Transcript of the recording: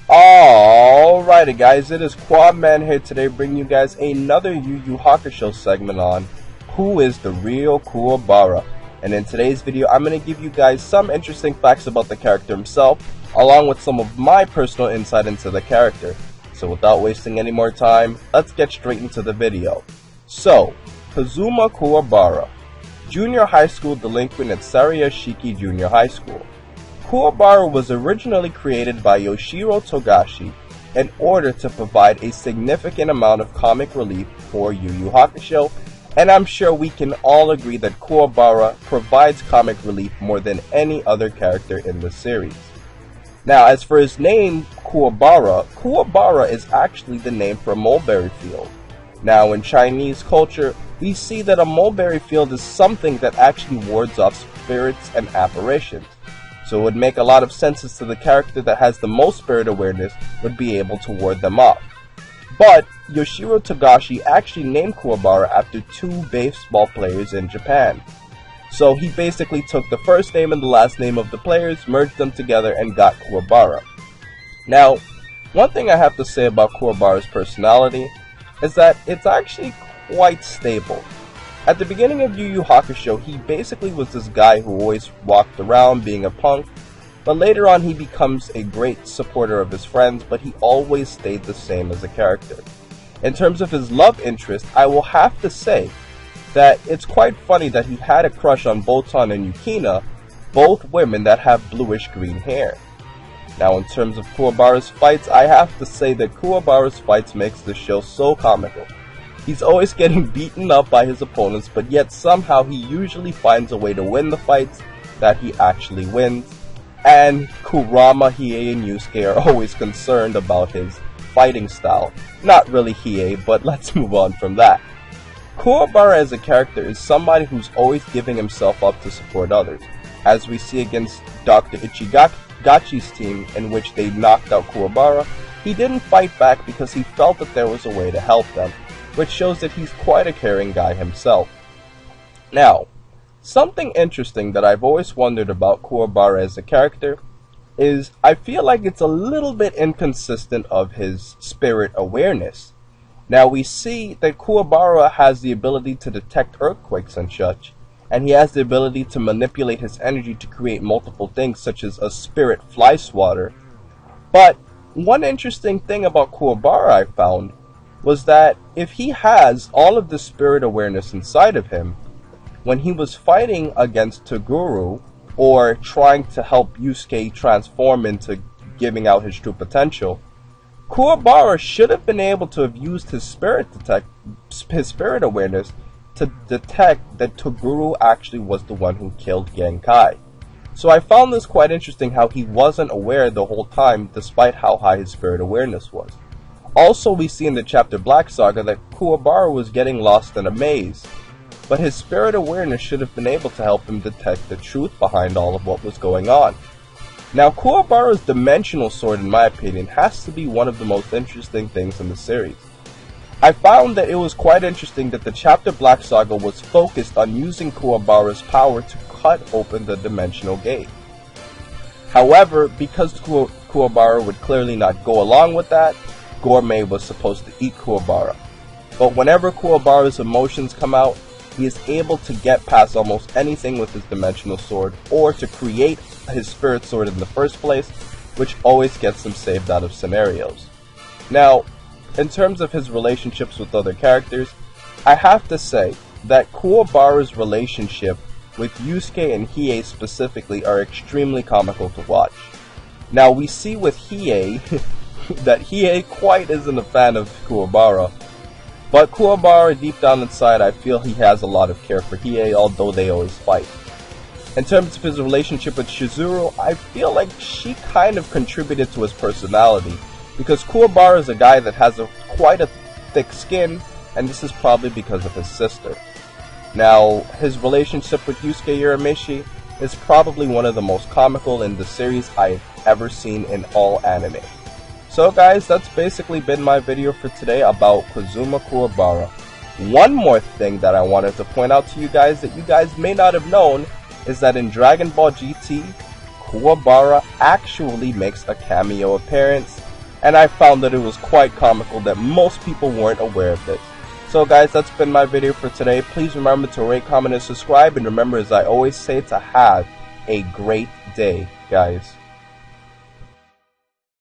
Alrighty guys, it is Quabman here today bringing you guys another Yu Yu Hakusho segment on Who is the Real Kuwabara? And in today's video I'm going to give you guys some interesting facts about the character himself, along with some of my personal insight into the character. So without wasting any more time, let's get straight into the video. So, Kazuma Kuwabara, junior high school delinquent at Sarayashiki Junior High School. Kuwabara was originally created by Yoshiro Togashi in order to provide a significant amount of comic relief for Yu Yu Hakusho, and I'm sure we can all agree that Kuwabara provides comic relief more than any other character in the series. Now, as for his name, Kuwabara, Kuwabara is actually the name for a mulberry field. Now, in Chinese culture, we see that a mulberry field is something that actually wards off spirits and apparitions. So it would make a lot of sense as to the character that has the most spirit awareness would be able to ward them off. But Yoshiro Togashi actually named Kuwabara after two baseball players in Japan. So he basically took the first name and the last name of the players, merged them together, and got Kuwabara. Now, one thing I have to say about Kuwabara's personality is that it's actually quite stable. At the beginning of Yu Yu Hakusho, he basically was this guy who always walked around being a punk, but later on he becomes a great supporter of his friends, but he always stayed the same as a character. In terms of his love interest, I will have to say that it's quite funny that he had a crush on Botan and Yukina, both women that have bluish green hair. Now, in terms of Kuwabara's fights, I have to say that Kuwabara's fights makes the show so comical. He's always getting beaten up by his opponents, but yet somehow he usually finds a way to win the fights that he actually wins. And Kurama, Hiei, and Yusuke are always concerned about his fighting style. Not really Hiei, but let's move on from that. Kuwabara as a character is somebody who's always giving himself up to support others, as we see against Dr. Ichigachi's team, in which they knocked out Kuwabara. He didn't fight back because he felt that there was a way to help them, which shows that he's quite a caring guy himself. Now, something interesting that I've always wondered about Kuwabara as a character is I feel like it's a little bit inconsistent of his spirit awareness. Now, we see that Kuwabara has the ability to detect earthquakes and such, and he has the ability to manipulate his energy to create multiple things such as a spirit fly swatter. But one interesting thing about Kuwabara I found was that if he has all of the spirit awareness inside of him, when he was fighting against Toguro, or trying to help Yusuke transform into giving out his true potential, Kuwabara should have been able to have used his spirit awareness to detect that Toguro actually was the one who killed Genkai. So I found this quite interesting how he wasn't aware the whole time despite how high his spirit awareness was. Also, we see in the chapter Black Saga that Kuwabara was getting lost in a maze, but his spirit awareness should have been able to help him detect the truth behind all of what was going on. Now, Kuwabara's dimensional sword, in my opinion, has to be one of the most interesting things in the series. I found that it was quite interesting that the chapter Black Saga was focused on using Kuwabara's power to cut open the dimensional gate. However, because Kuwabara would clearly not go along with that, Gourmet was supposed to eat Kuwabara. But whenever Kuwabara's emotions come out, he is able to get past almost anything with his dimensional sword, or to create his spirit sword in the first place, which always gets him saved out of scenarios. Now, in terms of his relationships with other characters, I have to say that Kuwabara's relationship with Yusuke and Hiei specifically are extremely comical to watch. Now, we see with Hiei that Hiei quite isn't a fan of Kuwabara, but Kuwabara deep down inside I feel he has a lot of care for Hiei, although they always fight. In terms of his relationship with Shizuru, I feel like she kind of contributed to his personality, because Kuwabara is a guy that has quite a thick skin, and this is probably because of his sister. Now, his relationship with Yusuke Urameshi is probably one of the most comical in the series I've ever seen in all anime. So guys, that's basically been my video for today about Kazuma Kuwabara. One more thing that I wanted to point out to you guys that you guys may not have known is that in Dragon Ball GT, Kuwabara actually makes a cameo appearance, and I found that it was quite comical that most people weren't aware of this. So guys, that's been my video for today. Please remember to rate, comment, and subscribe, and remember, as I always say, to have a great day, guys.